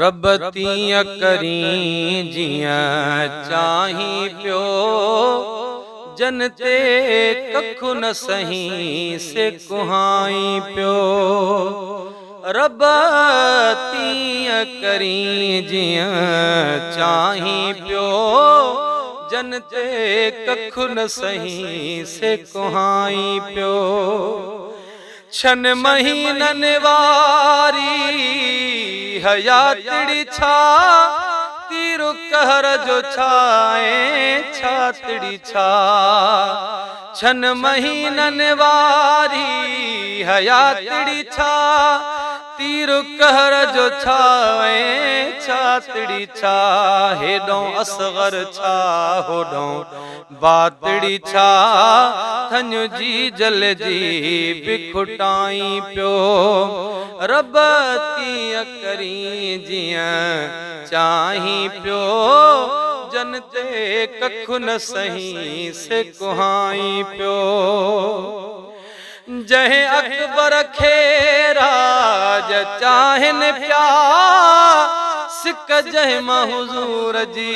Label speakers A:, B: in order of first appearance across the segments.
A: रब तीअं करी जियां चाहीं पियो, जन ते कखु न सही से कुहाई पियो। रब तीअं करी जियां चाहीं पियो, जन ते कखु न सही से कुहाई पियो। छन महीननि वारी हयातड़ी छा, तीरु कहर जो छाए छातड़ी छा। छन महीननि वारी हयातड़ी छा, तीरु कहर जो छाए छातड़ी छा। हेॾों असगर छा होॾों बातड़ी छा, थन जी जल जी बिखुटाई पियो। रब तीअं करी जियां चाहीं पियो, जन ते कखु न सही से कुहाई पियो। जंहिं अकबर खे राज चाहिनि पिया, सिक जंहिं मां हुज़ूर जी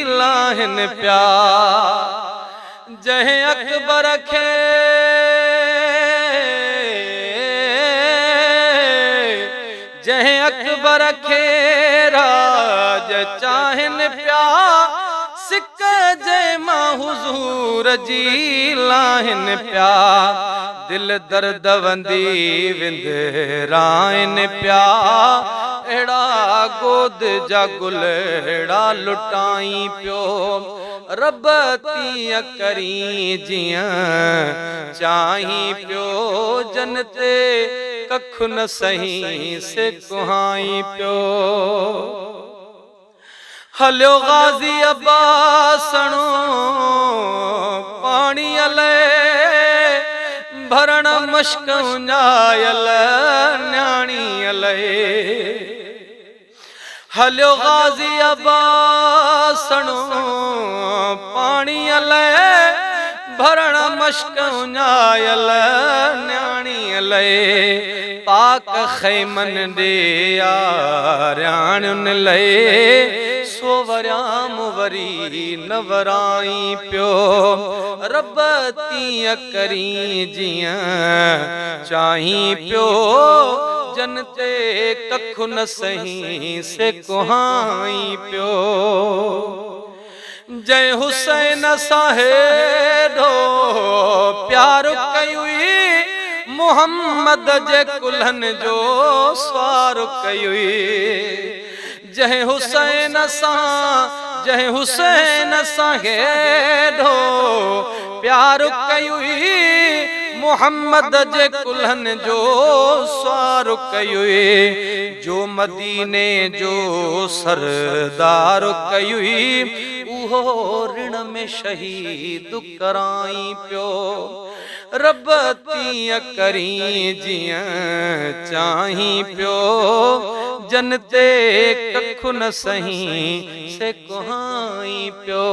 A: लाहिनि पिया। जंहिं अकबर खे जंहिं अकबर खे राज चाहिनि पिया, सिक जंहिं मां हुज़ूर जी लाहिनि पिया। दिल दर्द वंदी विंदराइनि पिया, अहिड़ा गोद जा गुल अहिड़ा लुटाई पियो। रब तीअं करी जियां चाहीं पियो, जन ते कखु न सही से कुहाई पियो। हलियो गाज़ी अब्बासणो पाणी अले, भरण मश्क उञायल न्याणी अले। हलियो गाज़ी अब्बासणो पाणी अले, भरण मश्क उञायल न्याणी अले। पाक खैमन दे याराणुनि लए, सो वरियाम वरी न वराई पियो। रब तीअं करी जियां चाहीं पियो, जन ते कखु न सही से कुहाई पियो। जय हुसैन सां हेॾो प्यार कयुई, मुहम्मद जे कुल्हनि जो स्वार कयुई। जय हुसैन सां हेॾो प्यार कयुई, मुहम्मद जे कुल्हनि जो स्वार कयुई। जो मदीने जो सरदार कयुई, उहो ऋण में शहीद कराई पियो। रब तीअं करी जियां चाहीं पियो, जन ते कखु न सही से कुहाई पियो।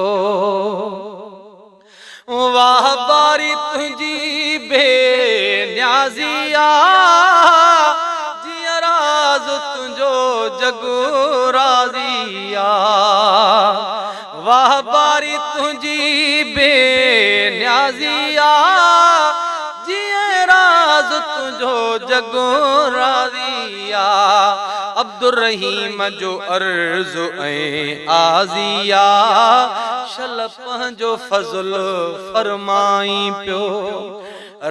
A: वाह बारी तुंहिंजी बेनियाज़ी आ, जियां राज़ तुंहिंजो जगु राज़ी आ। वाह बारी तुंहिंजी बेनियाज़ी आ, जियां राज़ तुंहिंजो जगु राज़ी आ। अब्दुर्रहीम जो अर्ज़ु ऐं आज़िया, शल पंहिंजो फज़ल फरमाई पियो।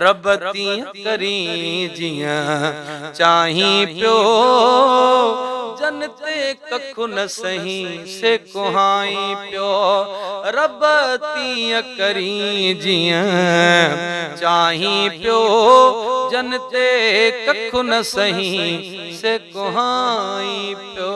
A: रब तीअं करी जियां चाहीं पियो, जन ते कखु न सही से कुहाई पियो। रब तीअं करी जियां चाहीं पियो, जन ते कखु न सही से कुहाई पियो।